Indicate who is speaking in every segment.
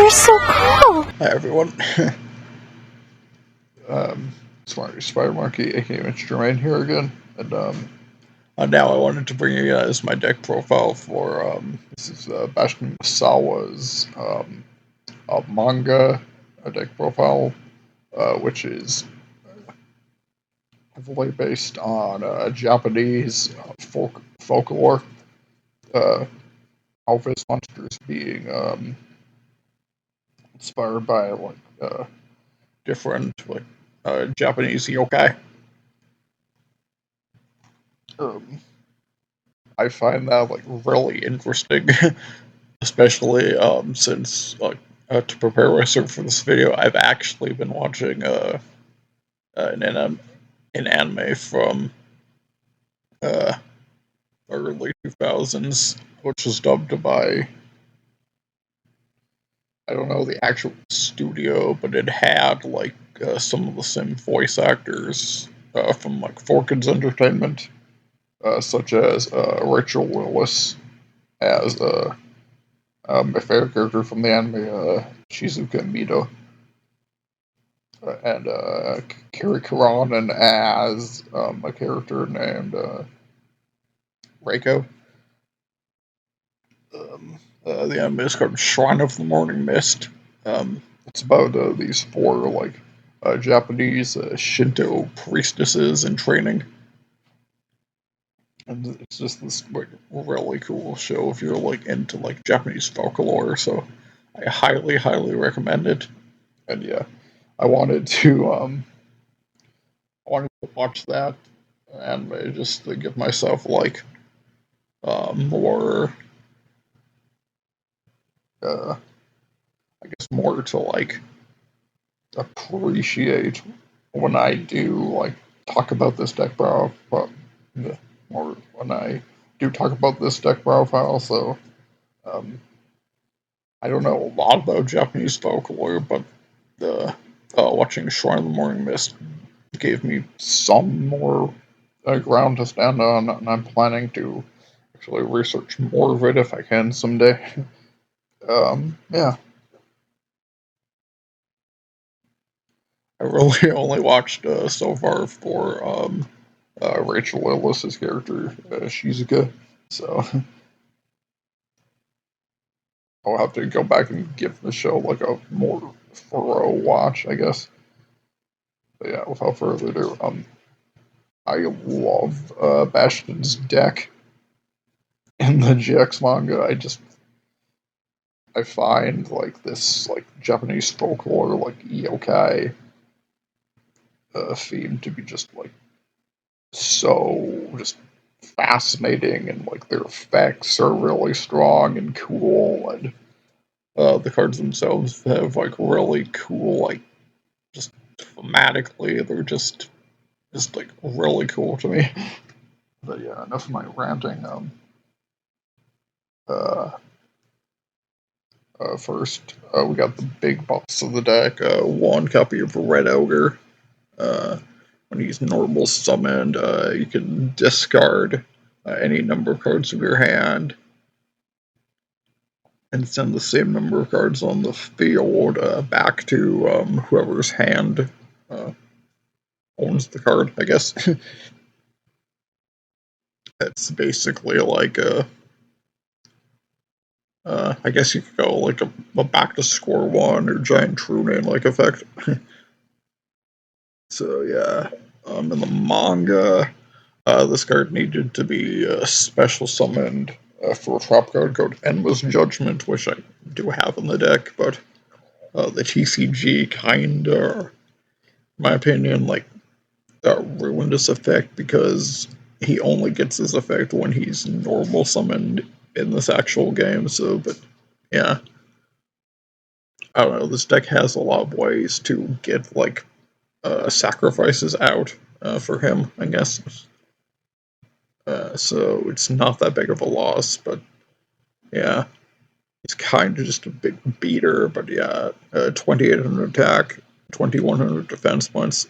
Speaker 1: You're so cool!
Speaker 2: Hi everyone. Smart Spider Monkey, aka Mr. Germain here again, and now I wanted to bring you guys my deck profile for this is Bastion Misawa's manga deck profile, which is heavily based on Japanese folklore. All of his monsters being inspired by different Japanese yokai. I find that really interesting, especially since to prepare myself for this video, I've actually been watching an anime from early 2000s, which was dubbed by, I don't know the actual studio, but it had some of the same voice actors from 4Kids Entertainment, such as Rachel Willis as my favorite character from the anime, Shizuka Mido, and Kiri Karanen as a character named Reiko. The anime is called Shrine of the Morning Mist. It's about these four Japanese Shinto priestesses in training, and it's just this really cool show if you're into Japanese folklore. So I highly recommend it. And yeah, I wanted to watch that anime just to give myself more I guess more to appreciate when I do talk about this deck but more when I do talk about this deck profile. So I don't know a lot about Japanese folklore, but watching Shrine of the Morning Mist gave me some more ground to stand on, and I'm planning to actually research more of it if I can someday. Yeah. I really only watched so far for Rachel Willis's character, Shizuka, so I'll have to go back and give the show a more thorough watch, I guess. But yeah, without further ado, I love Bastion's deck in the GX manga. I find this Japanese folklore yokai theme to be just so just fascinating, and their effects are really strong and cool, and the cards themselves have really cool just thematically they're just really cool to me. But yeah, enough of my ranting. Uh, First, we got the big boss of the deck, one copy of Red Ogre. When he's normal summoned, you can discard any number of cards of your hand and send the same number of cards on the field back to whoever's hand owns the card, I guess. It's basically I guess you could go a back to square one or giant true name effect. So yeah, in the manga, this card needed to be special summoned for a trap card called Endless Judgment, which I do have in the deck, but the TCG kinda, in my opinion, ruined this effect because he only gets this effect when he's normal summoned in this actual game. So, but yeah, I don't know. This deck has a lot of ways to get sacrifices out for him, I guess. So it's not that big of a loss, but yeah, he's kind of just a big beater. But yeah, 2,800 attack, 2,100 defense points.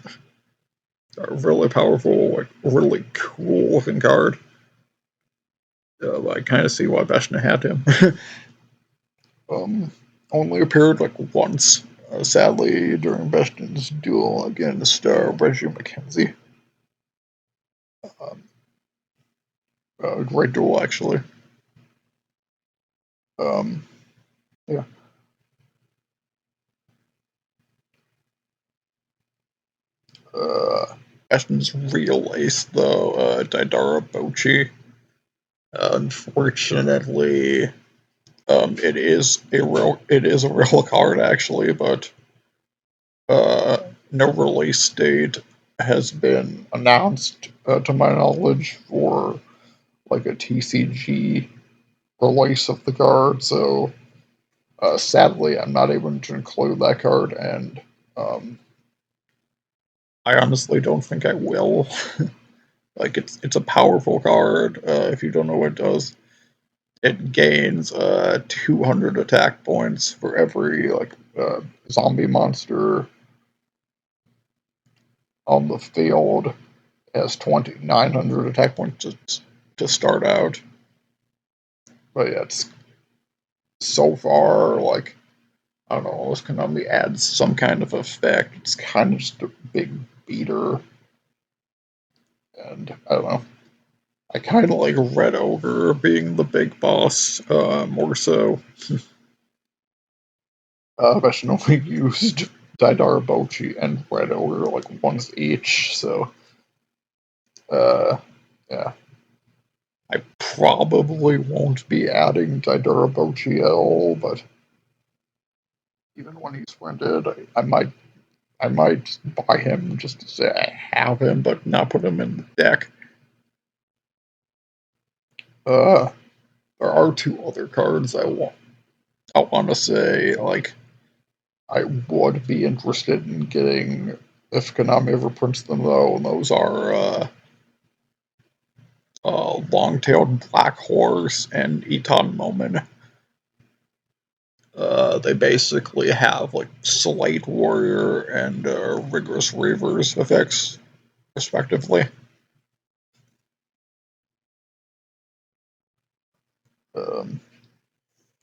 Speaker 2: A really powerful, really cool looking card. I kind of see why Bastion had him. only appeared like once, sadly, during Bastion's duel against Reggie McKenzie. Um, great duel, actually. Um, yeah. Bastion's real ace, though, Daidara Bochi. Unfortunately, it is a real card actually, but no release date has been announced to my knowledge for like a TCG release of the card. So sadly, I'm not able to include that card, and um, I honestly don't think I will. Like it's a powerful card. If you don't know what it does, it gains 200 attack points for every like zombie monster on the field. It has 2,900 attack points to start out. But yeah, it's so far like I don't know. Unless Konami adds some kind of effect, it's kind of just a big beater, and I don't know. I kind of like Red Ogre being the big boss more so. Bastion only used Daidara Bochi and Red Ogre like once each, so yeah. I probably won't be adding Daidara Bochi at all, but even when he's printed, I might buy him just to say I have him, but not put him in the deck. Uh, there are two other cards I want to say like I would be interested in getting if Konami ever prints them though, and those are Long-Tailed Black Horse and Eton Momin. They basically have like Slate Warrior and Rigorous Reavers effects, respectively. Um,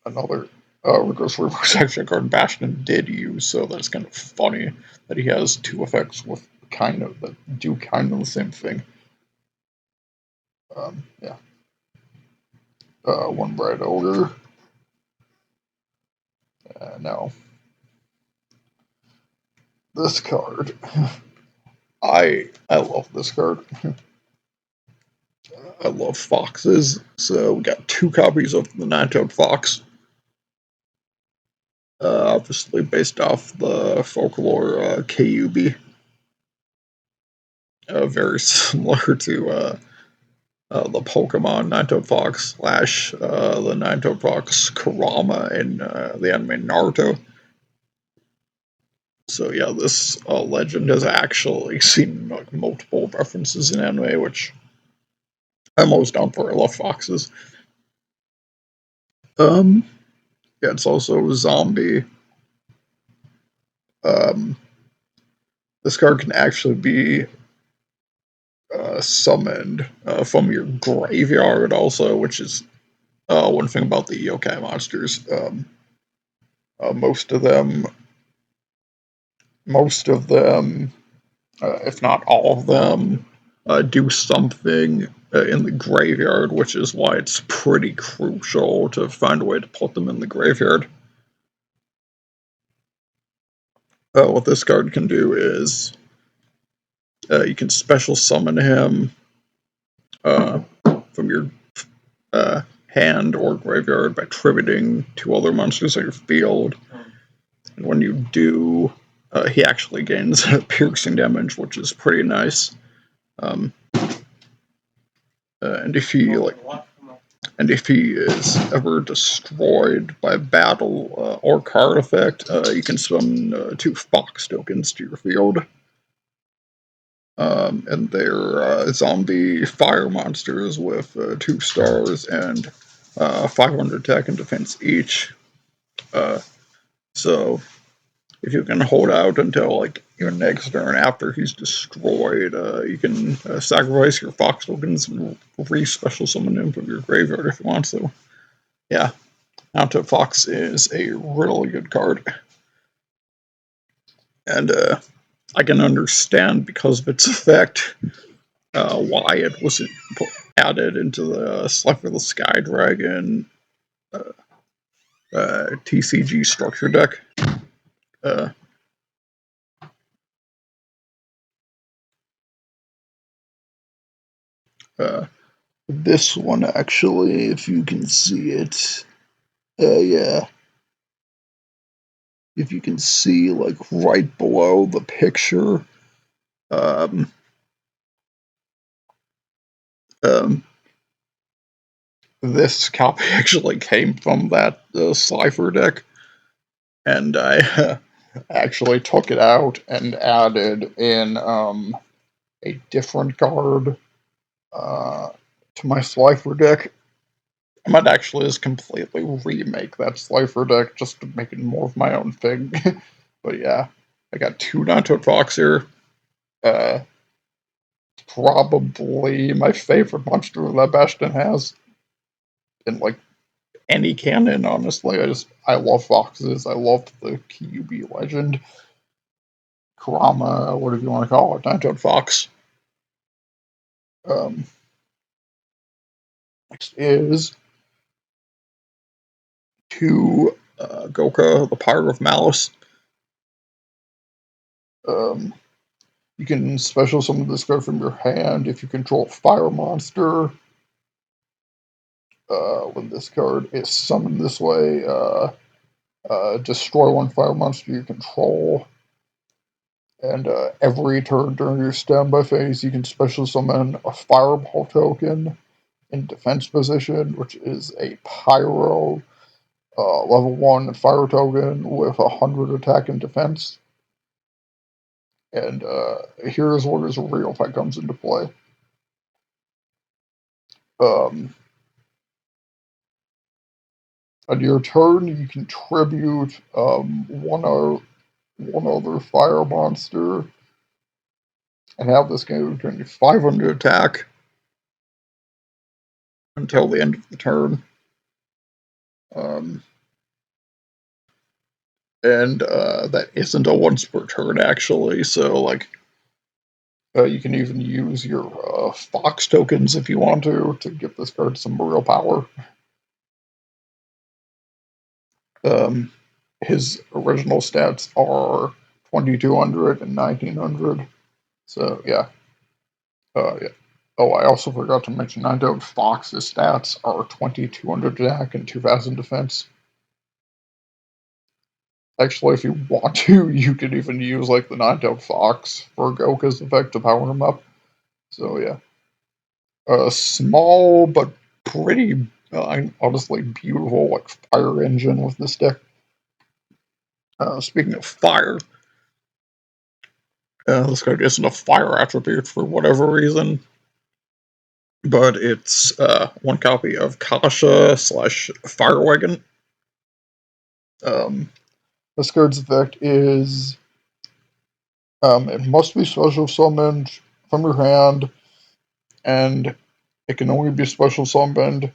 Speaker 2: another Rigorous Reavers action card Bastion did use, so that's kind of funny that he has two effects with kind of that do kind of the same thing. Yeah. One Bright Ogre. Now, this card. I love this card. I love foxes, so we got two copies of the Nine-Toed Fox. Obviously based off the folklore KUB. Very similar to the Pokemon Nine-Toed Fox slash the Nine-Toed Fox Kurama in the anime Naruto. So yeah, this legend has actually seen like multiple references in anime, which I'm always down for. I love foxes. Yeah, it's also a zombie. Um, this card can actually be summoned from your graveyard, also, which is one thing about the yokai monsters. Most of them, if not all of them, do something in the graveyard, which is why it's pretty crucial to find a way to put them in the graveyard. What this card can do is you can special summon him from your hand or graveyard by tributing two other monsters on your field. And when you do, he actually gains piercing damage, which is pretty nice. Um, and if he is ever destroyed by battle or card effect, you can summon two fox tokens to your field. And they're zombie fire monsters with 2 stars and 500 attack and defense each. So if you can hold out until like your next turn after he's destroyed, you can sacrifice your fox tokens and re-special summon him from your graveyard if you want to. Yeah, Mounted Fox is a really good card. And I can understand, because of its effect, why it wasn't added into the Slifer the Sky Dragon TCG structure deck. This one, actually, if you can see it, yeah. If you can see, like, right below the picture, um, um, this copy actually came from that Slifer deck, and I actually took it out and added in a different card to my Slifer deck. I might actually just completely remake that Slifer deck just to make it more of my own thing. But yeah, I got 2 Nato Fox here. Probably my favorite monster that Bastion has. In, like, any canon, honestly. I love foxes. I love the QB legend. Kurama, whatever you want to call it, Nine-Toed Fox. Next is 2 Goka, the Pyre of Malice. You can special summon this card from your hand if you control a fire monster. When this card is summoned this way, destroy 1 fire monster you control. And every turn during your standby phase, you can special summon a Fireball token in defense position, which is a Pyro level 1 fire token with 100 attack and defense. And here's where his real fight comes into play. On your turn, you contribute one other fire monster and have this guy return 500 attack until the end of the turn. And that isn't a once per turn, actually, so, like, you can even use your Fox tokens if you want to give this card some real power. His original stats are 2200 and 1900, so yeah. Yeah. Oh, I also forgot to mention Nine-Tailed Fox's stats are 2200 attack and 2000 defense. Actually, if you want to, you could even use, like, the Nine-Tailed Fox for Goka's effect to power him up. So yeah. Small but pretty, honestly beautiful, like, fire engine with this deck. Speaking of fire, this card isn't a fire attribute for whatever reason, but it's 1 copy of Kasha / Firewagon. This card's effect is it must be special summoned from your hand, and it can only be special summoned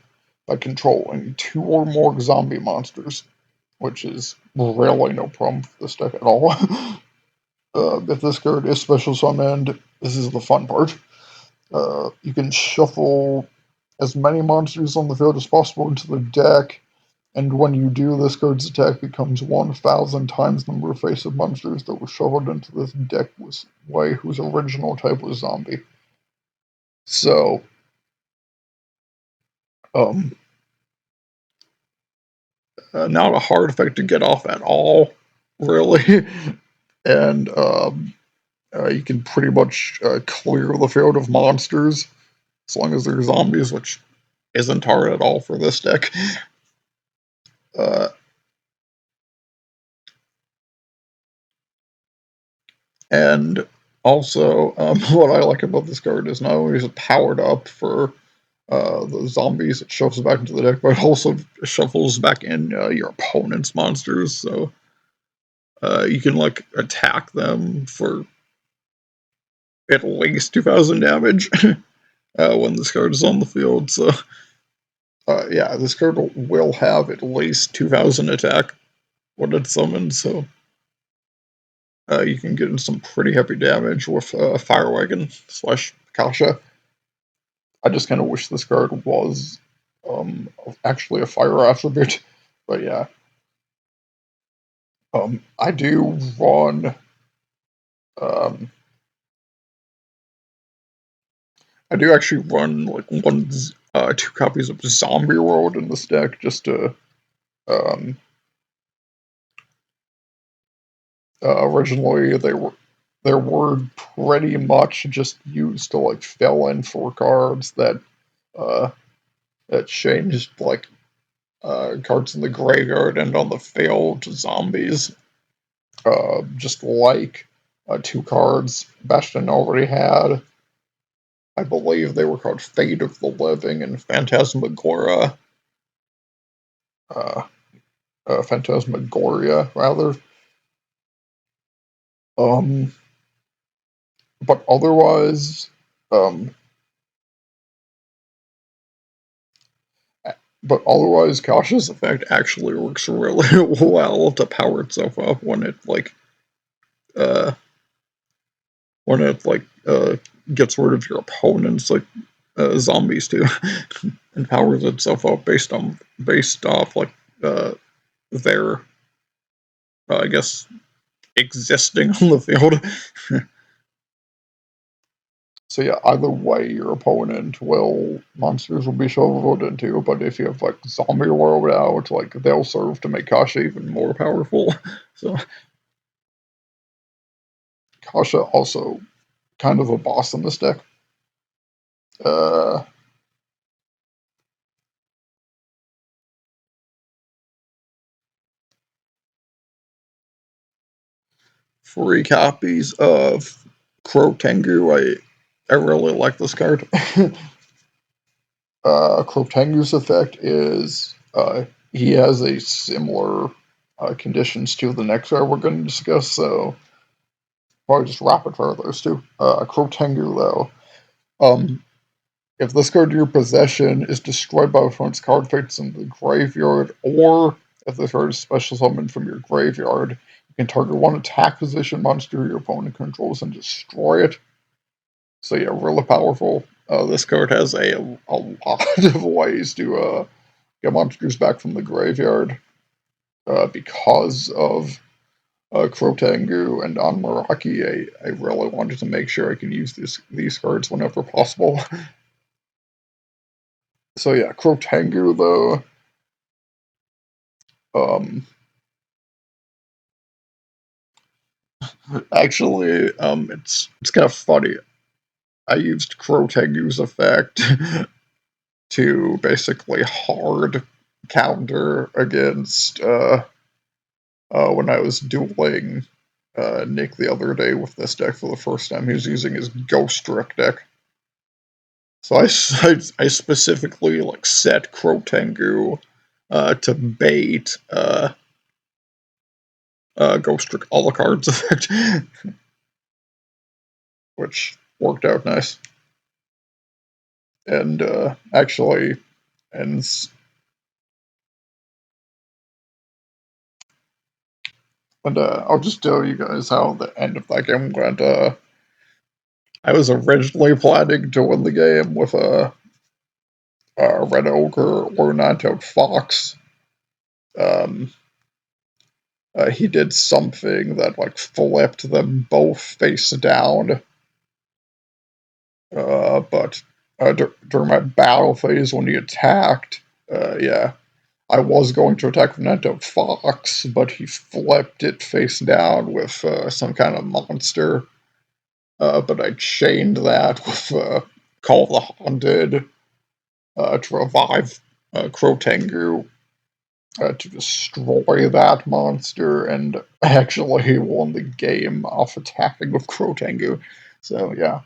Speaker 2: by controlling 2 or more zombie monsters, which is really no problem for this deck at all. If this card is special summoned, this is the fun part. You can shuffle as many monsters on the field as possible into the deck, and when you do, this card's attack becomes 1,000 times the number of face-up monsters that were shuffled into this deck whose original type was zombie. So, not a hard effect to get off at all, really. And you can pretty much clear the field of monsters as long as they're zombies, which isn't hard at all for this deck. And also, what I like about this card is not only is it powered up for the zombies, it shuffles back into the deck, but it also shuffles back in your opponent's monsters, so you can, like, attack them for at least 2,000 damage when this card is on the field, so Yeah, this card will have at least 2,000 attack when it's summoned, so you can get in some pretty heavy damage with Fire Wagon / Kasha. I just kind of wish this card was actually a fire attribute, but yeah. I do run. Um, I do actually run like 2 copies of Zombie World in this deck just to. Um, Originally, they were pretty much just used to like fill in 4 cards uh, that changed like cards in the graveyard and on the field to zombies. Just like 2 cards Bastion already had. I believe they were called Fate of the Living and Phantasmagoria. Uh, Phantasmagoria, rather. Um, but otherwise, um, Cautious Effect actually works really well to power itself up uh, when it gets rid of your opponent's zombies too, and powers itself up based off uh, their I guess existing on the field. So yeah, either way, your opponent monsters will be shoveled into, but if you have like zombie world out, like they'll serve to make Kasha even more powerful. So Kasha also kind of a boss in this deck. Uh, 3 copies of Crow Tengu. I really like this card. Crow Tengu's effect is he has a similar conditions to the next card we're going to discuss, so probably just rapid fire those two. Crow Tengu, though. Um, if this card in your possession is destroyed by opponent's card fates in the graveyard, or if this card is special summoned from your graveyard, you can target 1 attack position monster your opponent controls and destroy it. So yeah, really powerful. This card has a lot of ways to get monsters back from the graveyard because of Crotengu and Anmaraki. I really wanted to make sure I can use these cards whenever possible. So yeah, Crotengu though. Um, Actually, it's kind of funny. I used Crotengu's effect to basically hard counter against when I was dueling Nick the other day with this deck for the first time. He was using his Ghost Trick deck. So I specifically like set Crotengu to bait Ghost Trick all the cards effect, which worked out nice. And actually, and I'll just tell you guys how the end of that game went. I was originally planning to win the game with a Red Ogre or Nine-Tailed Fox. Um, he did something that like flipped them both face down. But during my battle phase when he attacked, yeah, I was going to attack with Nine-Tailed Fox, but he flipped it face down with some kind of monster. But I chained that with Call of the Haunted to revive Crotengu to destroy that monster, and actually won the game off attacking with Crotengu. So yeah,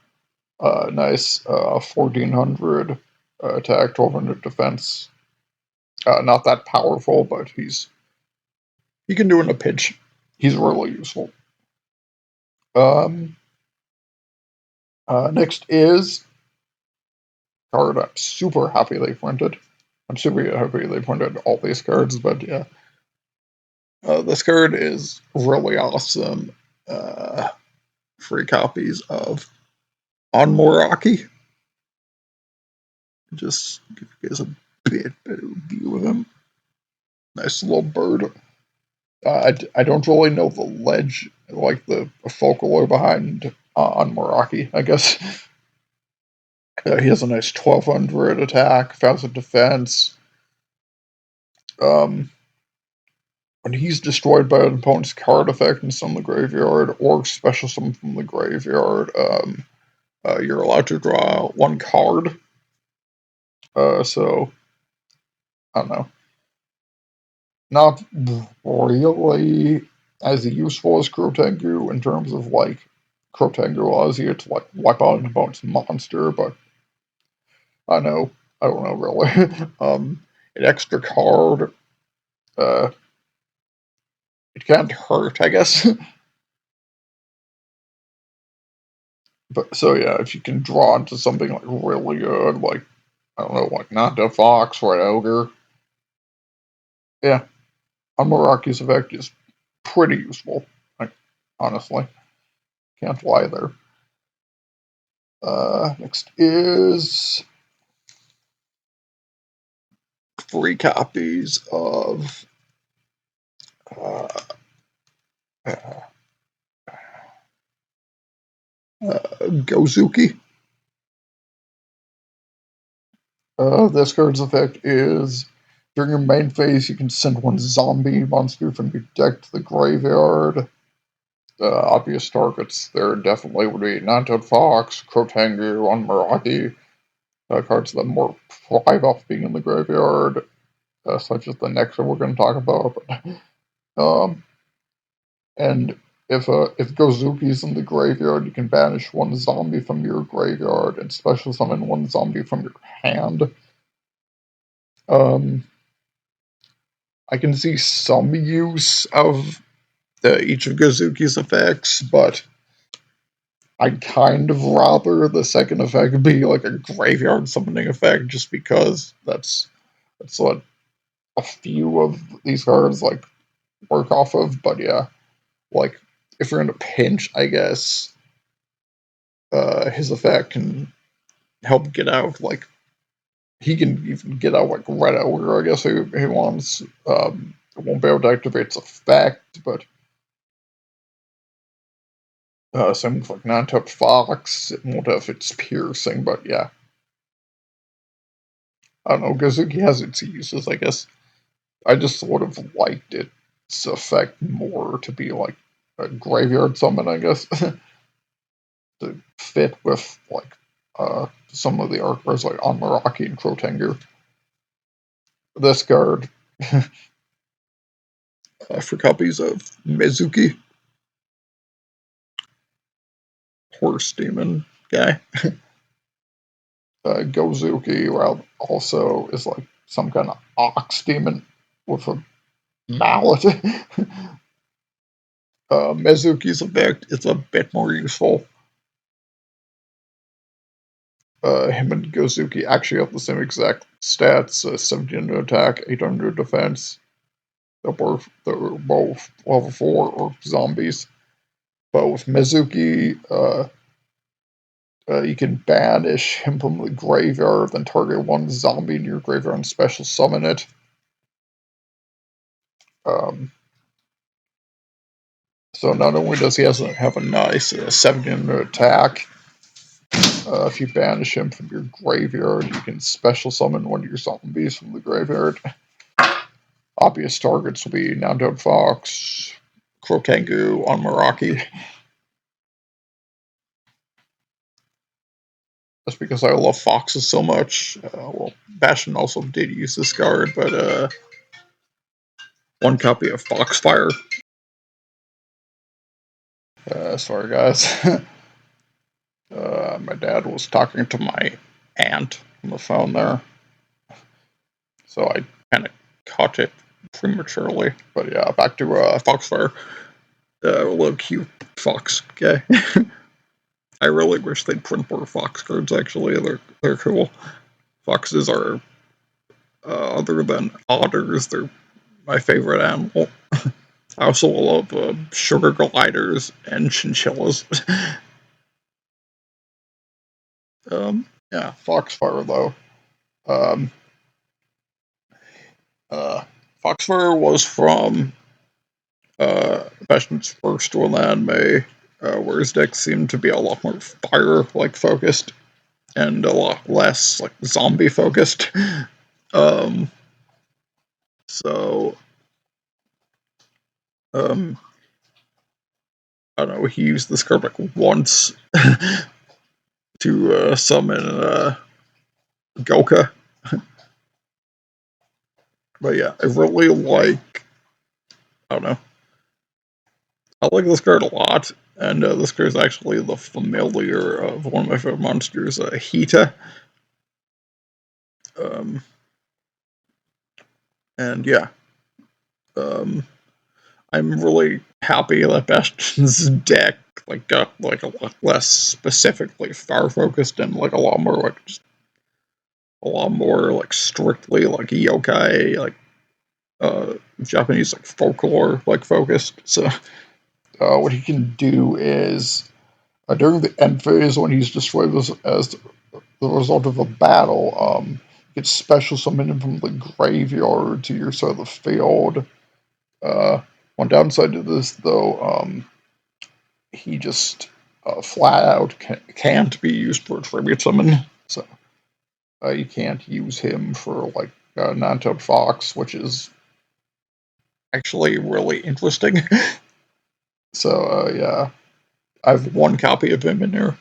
Speaker 2: nice 1400 attack, 1200 defense. Not that powerful, but he can do in a pinch. He's really useful. Um, Next is card I'm super happy they printed. I'm super happy they pointed out all these cards, but yeah. This card is really awesome. Free copies of On Moraki. Just give you guys a bit better view of him. Nice little bird. I don't really know the ledge, like the folklore behind On Moraki, I guess. He has a nice 1200 attack, 1000 defense. When he's destroyed by an opponent's card effect and summon the graveyard, or special summon from the graveyard, you're allowed to draw one card. So, I don't know. Not really as useful as Krotengu in terms of, like, Krotengu allows you to, like, wipe out an opponent's monster, but I don't know really. An extra card, uh, it can't hurt, I guess. But so yeah, if you can draw into something like really good, like I don't know, like not the fox or an ogre, yeah, Amaraki's effect is pretty useful. Like honestly, can't lie there. Next is 3 copies of uh, Gozuki. This card's effect is during your main phase, you can send one zombie monster from your deck to the graveyard. Obvious targets there definitely would be Nine-Toed Fox, Krotengu, on Meraki, cards that more thrive off being in the graveyard, such as the next one we're going to talk about. And if Gozuki's in the graveyard, you can banish one zombie from your graveyard and special summon one zombie from your hand. I can see some use of each of Gozuki's effects, but I'd kind of rather the second effect be like a graveyard summoning effect, just because that's what a few of these cards like work off of. But yeah, like if you're in a pinch, I guess his effect can help get out. Like he can even get out like Red Ogre, I guess he wants. It won't be able to activate its effect, but same with like Nine-Toed Fox. It won't have its piercing, but yeah. I don't know, Gozuki has its uses, I guess. I just sort of liked its effect more to be like a graveyard summon, I guess. To fit with like some of the artworks like on Meraki and Krotengu. This card for copies of Mizuki, horse demon guy. Gozuki, well, also is like some kind of ox demon with a mallet. Mizuki's effect is a bit more useful. Him and Gozuki actually have the same exact stats: 1700 attack, 800 defense. They're both level 4 or zombies. But with Mizuki, you can banish him from the graveyard, then target one zombie in your graveyard and special summon it. So not only does he have a nice 1700 attack, if you banish him from your graveyard, you can special summon one of your zombies from the graveyard. Obvious targets will be Nine-Toed Fox, Krotengu, on Meraki. That's because I love foxes so much. Well, Bastion also did use this card, but one copy of Foxfire. Sorry, guys. My dad was talking to my aunt on the phone there, so I kind of caught it prematurely. But yeah, back to Foxfire. A little cute fox guy. I really wish they'd print more fox cards. Actually, they're cool. Foxes are Other than otters, they're my favorite animal. I also love sugar gliders and chinchillas. Yeah, foxfire though. Um, uh, Foxfire was from Bastion's first one anime, where his deck seemed to be a lot more fire-like focused and a lot less like zombie focused. Um, so um, I don't know. He used this card like once to summon Goka. But yeah, I really like. I don't know. I like this card a lot, and this card is actually the familiar of one of my favorite monsters, Hita. Um, and yeah, um, I'm really happy that Bastion's deck like got like a lot less specifically far focused and like a lot more like just a lot more like strictly like yokai like Japanese like folklore like focused. So what he can do is during the end phase when he's destroyed as the result of a battle, you can special summon him from the graveyard to your side of the field. Uh, One downside to this though, he just flat out can't be used for a tribute summon. So you can't use him for like non-toad fox, which is actually really interesting. So yeah, I have one copy of him in there.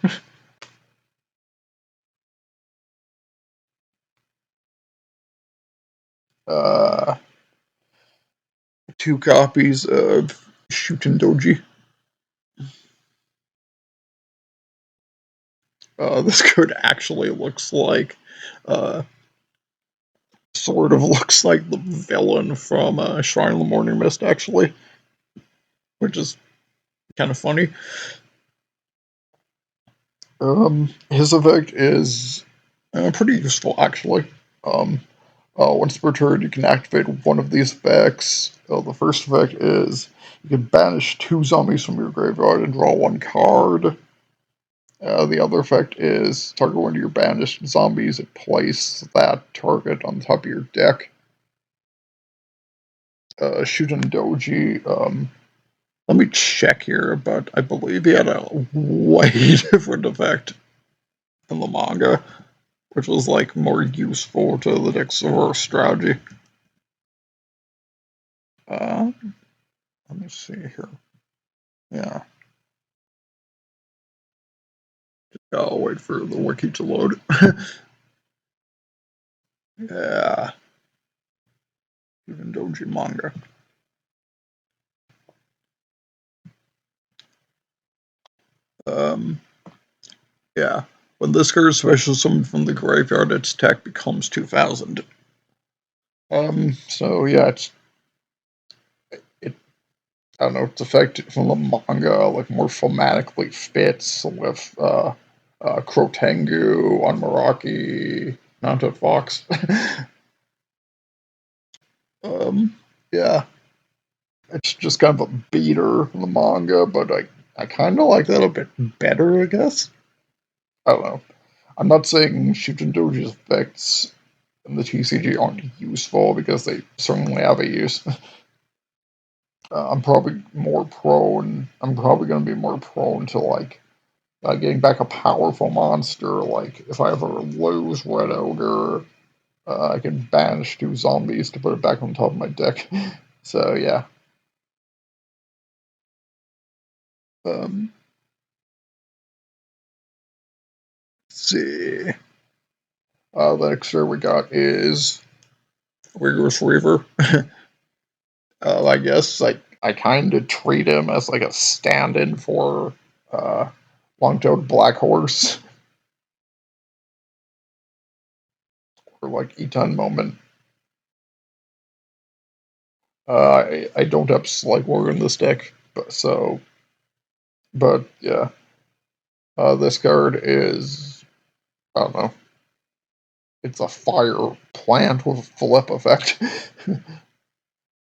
Speaker 2: uh, Two copies of Shuten Doji. This card actually looks like, uh, sort of looks like the villain from Shrine of the Morning Mist, actually, which is kind of funny. His effect is pretty useful, actually. Um, Once per turn, you can activate one of these effects. The first effect is you can banish 2 zombies from your graveyard and draw 1 card. The other effect is target one of your banished zombies and place that target on top of your deck. Shooting Doji. Let me check here, but I believe he had a way different effect in the manga, which was like more useful to the deck's strategy. Uh, Let me see here. Yeah, I'll wait for the wiki to load. Yeah, even Doji manga. Um, yeah. When this card is special summoned from the graveyard, its attack becomes 2,000. So yeah, it I don't know, its effect from the manga like more thematically fits with Krotengu on Meraki, Mounted Fox. um, yeah, it's just kind of a beater in the manga, but I kind of like that a bit better, I guess. I don't know. I'm not saying Shutendoji's effects in the TCG aren't useful because they certainly have a use. I'm probably more prone. I'm probably going to be more prone to like getting back a powerful monster. Like if I ever lose Red Ogre, I can banish 2 zombies to put it back on top of my deck. So yeah. Um, let's see. The next card we got is Rigorous Reaver. I guess I kind of treat him as like a stand-in for uh, Long-Toed Black Horse or like Eton Moment. I don't have Slight War in this deck, but yeah, this card is I don't know. it's a fire plant with a flip effect.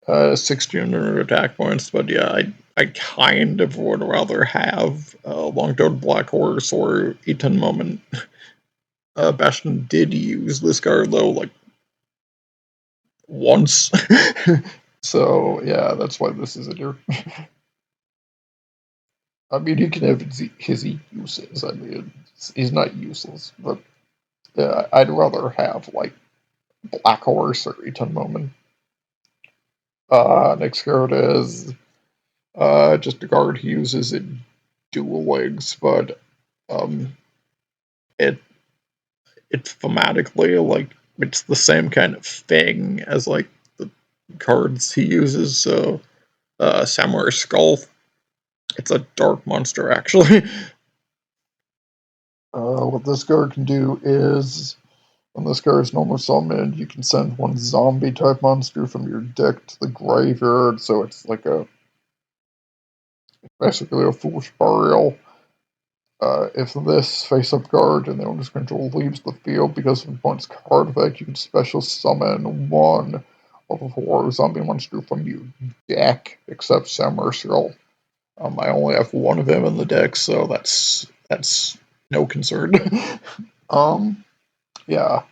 Speaker 2: 1600 attack points, but yeah, I kind of would rather have Long-Toed Black Horse or Eton Moment. Bastion did use this card though, like once. So yeah, that's why this is in here. I mean, he can have his uses. I mean, he's not useless, but yeah, I'd rather have like Black Horse or Eton Moment. Next card is just a card he uses in dual legs, but um, it it's thematically like it's the same kind of thing as like the cards he uses. So Samurai Skull, it's a dark monster actually. What this card can do is when this card is normal summoned, you can send one zombie type monster from your deck to the graveyard. So it's like basically a foolish burial. If this face-up card and the owner's control leaves the field because of opponent's card effect, you can special summon one of a 4 zombie monster from your deck, except Samurai Skull. I only have one of him in the deck, so that's no concern. Yeah.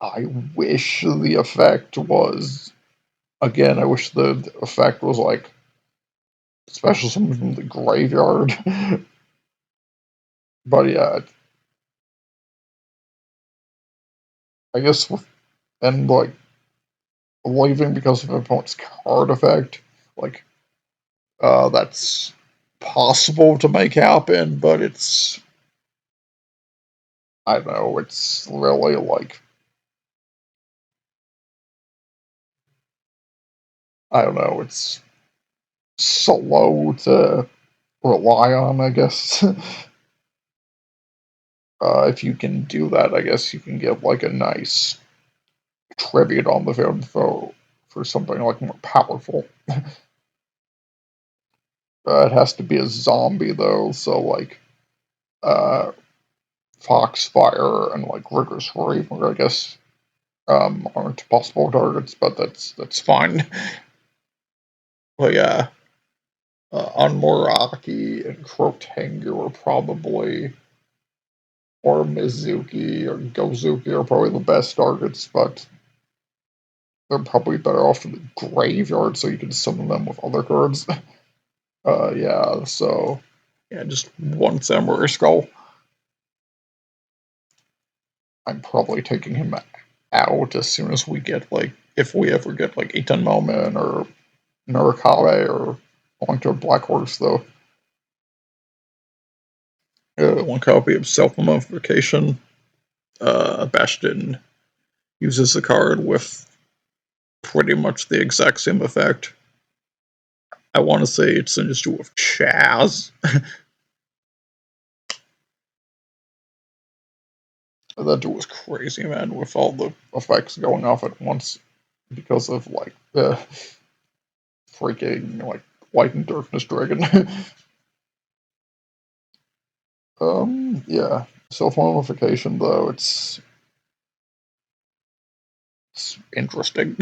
Speaker 2: I wish the effect was again. I wish the effect was like special summon from the graveyard. But yeah, I guess and like leaving because of opponent's card effect. Like, that's possible to make happen, but it's, I don't know, it's really like, I don't know, it's slow to rely on, I guess. If you can do that, I guess you can get like a nice tribute on the field for something like more powerful. It has to be a zombie though, so like, uh, Foxfire and like Rigorous Raven, I guess, aren't possible targets, but that's fine. But yeah, on Moraki and Crotangu are probably, or Mizuki or Gozuki are probably the best targets, but they're probably better off in the graveyard so you can summon them with other cards. Yeah, so yeah, just one Samurai Skull. I'm probably taking him out as soon as we get like, if we ever get like Eton Moment or Narakabe or going to a Black Horse, though. One copy of Self-Mummification. Bastion uses the card with pretty much the exact same effect. I want to say it's in just with Chaz. That dude was crazy, man, with all the effects going off at once because of like the freaking like Light and Darkness Dragon. Yeah. Self-mummification though, it's interesting.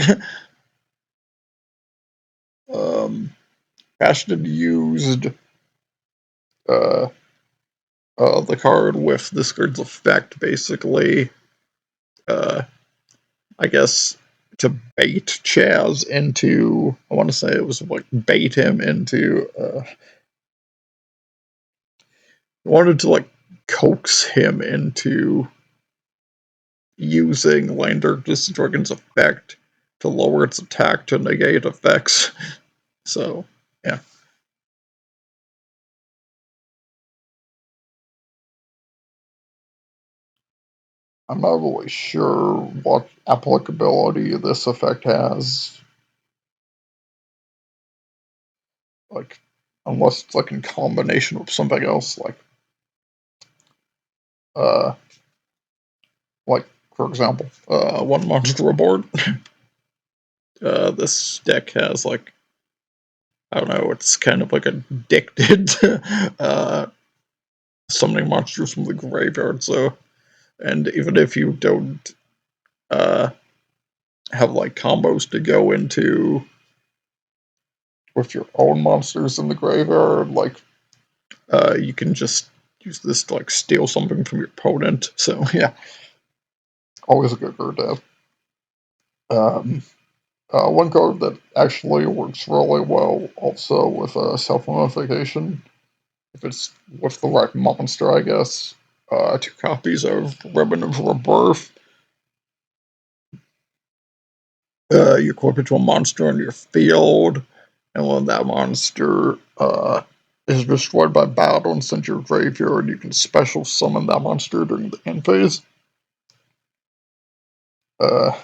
Speaker 2: um Bastion used uh the card with this card's effect, basically, uh, I guess, to bait Chaz into, I want to say it was like bait him into, wanted to like coax him into using Landarkness Dragon's effect to lower its attack to negate effects. So, yeah. I'm not really sure what applicability this effect has. Like, unless it's like in combination with something else, uh, like for example, one monster board. This deck has like, I don't know, it's kind of like addicted to summoning monsters from the graveyard. So, and even if you don't have like combos to go into with your own monsters in the graveyard, like you can just use this to like steal something from your opponent. So yeah, always a good card to have. One card that actually works really well also with self-modification, if it's with the right monster, I guess. 2 copies of Ribbon of Rebirth. You equip it to a monster in your field, and when that monster is destroyed by battle and sent to your graveyard, you can special summon that monster during the end phase. Yeah.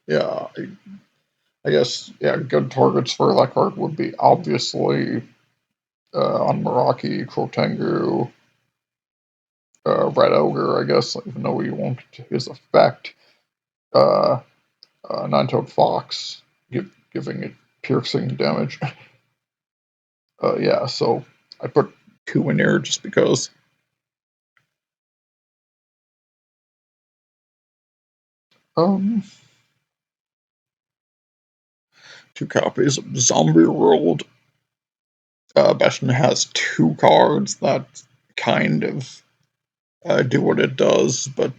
Speaker 2: Yeah, I guess, yeah, good targets for that card would be obviously on Meraki, Krotengu, Red Ogre, I guess, even though he won't his effect. Nine-Toed Fox, giving it piercing damage. Yeah, so I put 2 in here just because. Um, 2 copies of Zombie World. Bastion has 2 cards that kind of do what it does, but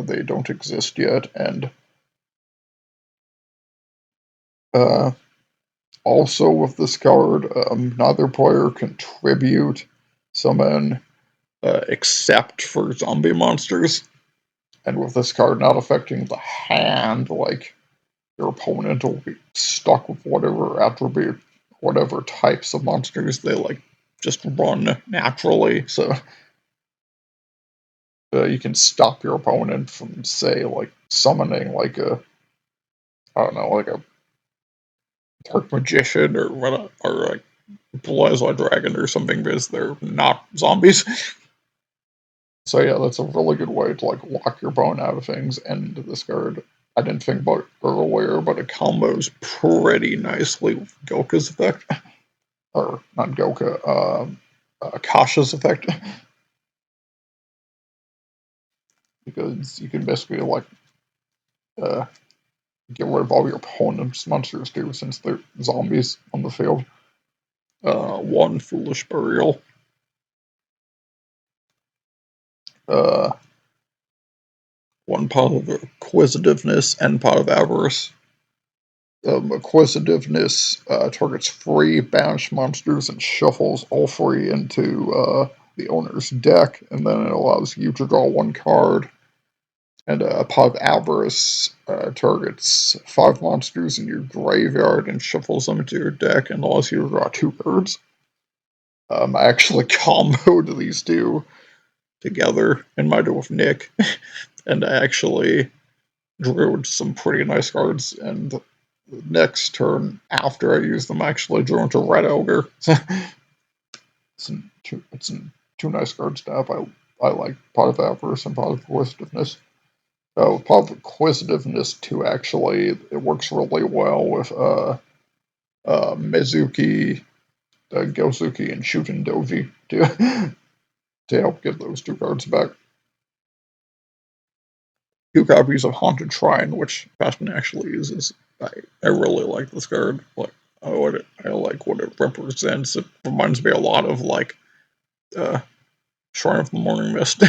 Speaker 2: they don't exist yet, and also with this card, neither player can tribute summon except for zombie monsters, and with this card not affecting the hand, like, your opponent will be stuck with whatever attribute, whatever types of monsters they, like, just run naturally, so you can stop your opponent from, say, like, summoning, like a, I don't know, like a Dark Magician or like Blazewell Dragon or something because they're not zombies. So yeah, that's a really good way to like lock your opponent out of things. And this card, I didn't think about earlier, but it combos pretty nicely with Goka's effect, or not Goka, Kasha's effect, because you can basically like uh, get rid of all your opponent's monsters too, since they're zombies on the field. 1 Foolish Burial. Uh, 1 Pot of Acquisitiveness and Pot of Avarice. Acquisitiveness targets 3 banished monsters and shuffles all 3 into the owner's deck, and then it allows you to draw 1 card. And Pot of Avarice targets 5 monsters in your graveyard and shuffles them into your deck and allows you to draw 2 cards. I actually comboed these 2 together in my deck with Nick, and I actually drew some pretty nice cards, and the next turn after I used them, I actually drew into Red Ogre. it's 2 nice cards to have. I like Pot of Avarice and Pot of Acquisitiveness. Pot of Acquisitiveness too, actually, it works really well with Mizuki, Gosuki, and Shuten Doji to help get those 2 cards back. 2 copies of Haunted Shrine, which Bastion actually uses. I really like this card. Like, I like what it represents. It reminds me a lot of like Shrine of the Morning Mist.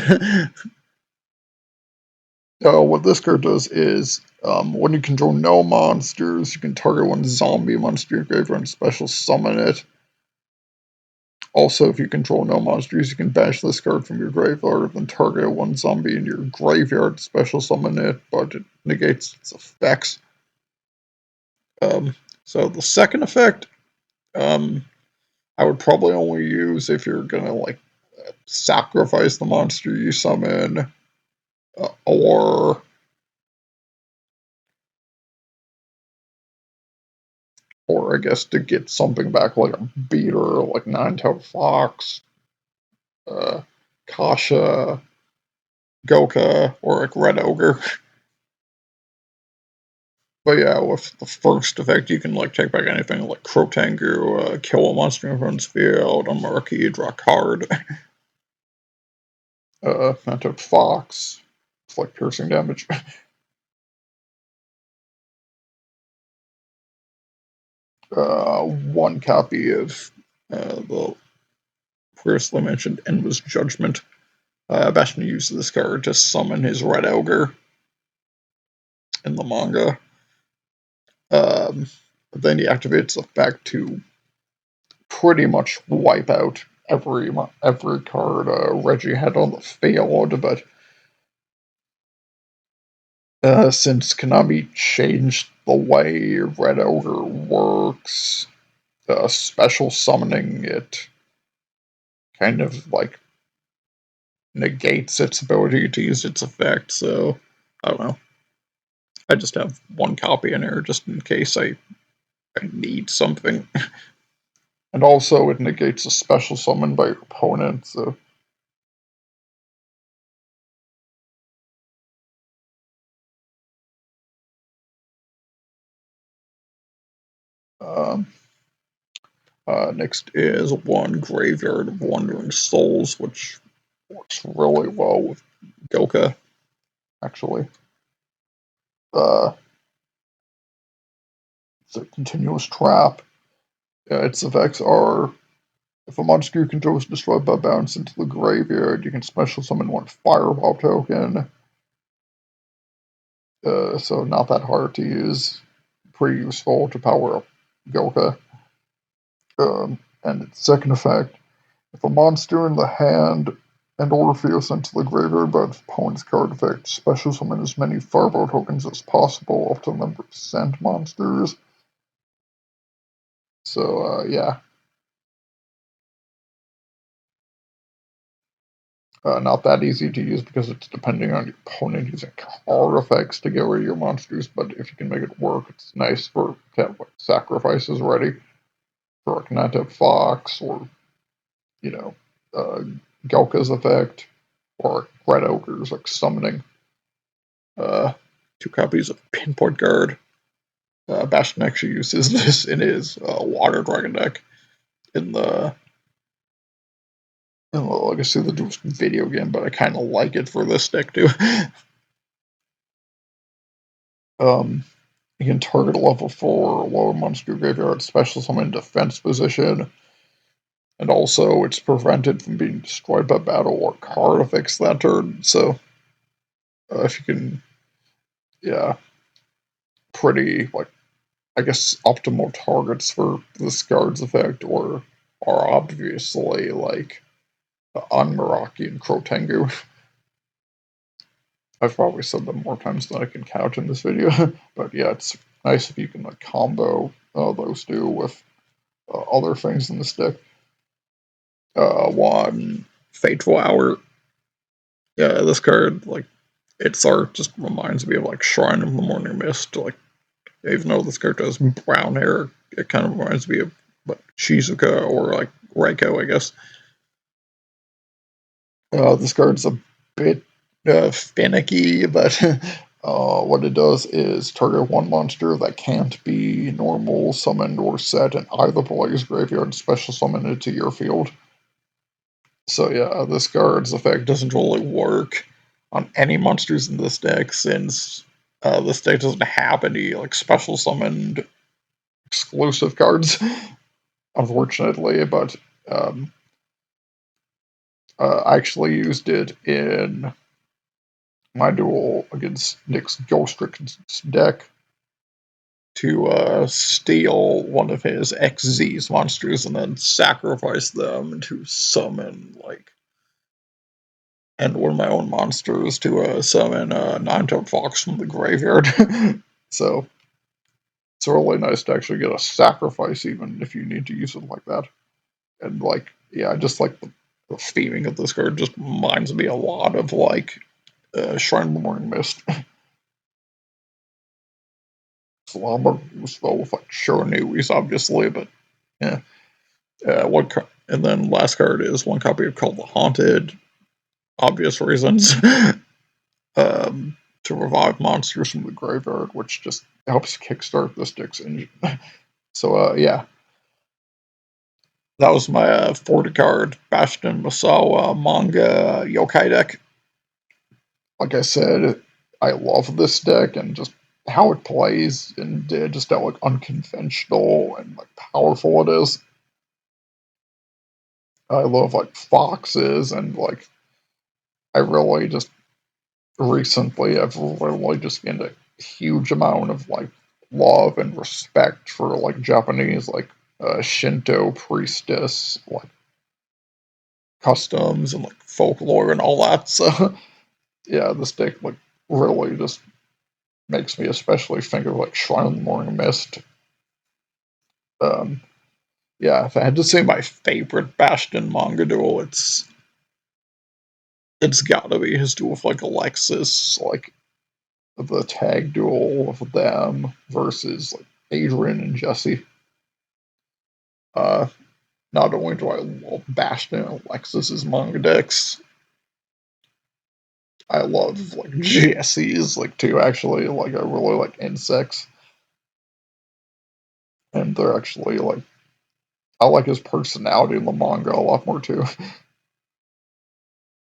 Speaker 2: What this card does is, when you control no monsters, you can target 1 zombie monster in your graveyard and special summon it. Also, if you control no monsters, you can banish this card from your graveyard, then target 1 zombie in your graveyard, special summon it, but it negates its effects. So the second effect, I would probably only use if you're gonna like sacrifice the monster you summon, or I guess to get something back like a beater, like Nine-Tailed Fox, uh, Kasha, Goka, or like Red Ogre. But yeah, with the first effect, you can like take back anything like Crotangu, kill a monster in front of the field, a Murky, draw a card. Phantom Fox. It's like piercing damage. One copy of the previously mentioned Endless Judgment. Bastion uses this card to summon his Red Ogre in the manga. Then he activates the effect to pretty much wipe out every card Reggie had on the field, but since Konami changed the way Red Ogre works, special summoning it kind of like negates its ability to use its effect, so I don't know. I just have one copy in here just in case I need something. And also it negates a special summon by your opponent, so um, next is one Graveyard of Wandering Souls, which works really well with Yokai, actually. It's a continuous trap. Its effects are, if a monster you control is destroyed by bounce into the graveyard, you can special summon one Fireball token. So not that hard to use. Pretty useful to power up Yokai. And its second effect, if a monster in the hand and or field sent to the graveyard by its opponent's card effect, special summon as many Fireball tokens as possible up to the number of sent monsters. So, yeah. Not that easy to use because it's depending on your opponent using card effects to get rid of your monsters, but if you can make it work, it's nice for to have like, sacrifices ready for like Phantom Fox or, you know, uh, Gelka's effect or Red Ogre's like summoning. Uh, two copies of Pinpoint Guard. Bastion actually uses this in his Water Dragon deck in the Legacy of the Duels video game, but I kind of like it for this deck too. You can target a level 4 lower monster graveyard special summon defense position, and also it's prevented from being destroyed by battle or card effects that turn. So if you can, yeah, pretty like I guess optimal targets for this card's effect or are obviously like Anmaraki and Crotengu. I've probably said them more times than I can count in this video, but yeah, it's nice if you can like combo those two with other things in this deck. One Fateful Hour. Yeah, this card, like, its art just reminds me of like Shrine of the Morning Mist. Like, even though this card has brown hair, it kind of reminds me of like Shizuka or like Reiko, I guess. This card's a bit finicky, but what it does is target one monster that can't be normal summoned or set in either player's graveyard and special summon it to your field. So yeah, this card's effect doesn't really work on any monsters in this deck since this deck doesn't have any like special summoned exclusive cards, unfortunately. But I actually used it in my duel against Nick's Ghost Ricken's deck to steal one of his XZ's monsters and then sacrifice them to summon like and one of my own monsters to summon Nine-Toed Fox from the graveyard. So it's really nice to actually get a sacrifice even if you need to use it like that. And like, yeah, just like the theming of this card just reminds me a lot of like Shrine of the Morning Mist. It's a lot more useful with like Shurinuis, obviously, but yeah. And then last card is one copy of Called the Haunted, obvious reasons. to revive monsters from the graveyard, which just helps kickstart this deck's engine. So, yeah. That was my 40 card Bastion Masawa Manga Yokai deck. Like I said, I love this deck and just how it plays and just how like unconventional and like powerful it is. I love like foxes and like I really just recently I've really just gained a huge amount of like love and respect for like Japanese like Shinto priestess like customs and like folklore and all that. So yeah, this deck like really just makes me especially think of like Shrine of the Morning Mist. Um, yeah, if I had to say my favorite Bastion manga duel, it's gotta be his duel with like Alexis, like the tag duel of them versus like Adrian and Jesse. Uh, Not only do I love Bastion and Alexis's manga decks, I love like Jesse's like too. Actually, like I really like insects, and they're actually like I like his personality in the manga a lot more too.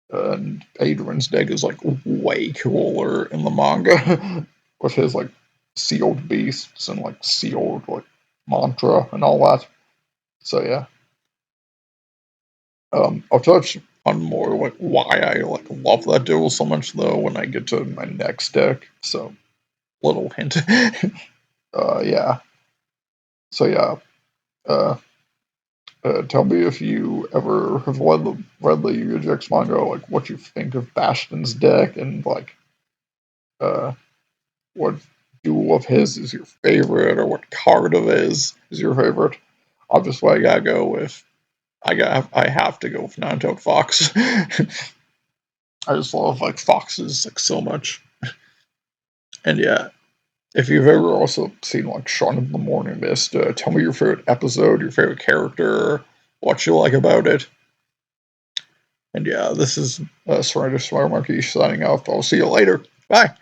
Speaker 2: And Adrian's deck is like way cooler in the manga with his like sealed beasts and like sealed like mantra and all that. So yeah, I'll touch on more like why I like love that duel so much though when I get to my next deck. So little hint. Yeah. So yeah. Uh, Tell me if you ever have read the Yu-Gi-Oh! Manga, like what you think of Bastion's deck and like uh what duel of his is your favorite, or what card of his is your favorite. Obviously, I have to go with Nine-Tailed Fox. I just love like foxes like so much. And yeah, if you've ever also seen like Shaun of the Morning Mist, tell me your favorite episode, your favorite character, what you like about it. And yeah, this is Surrender Smart Monkey signing off. I'll see you later. Bye.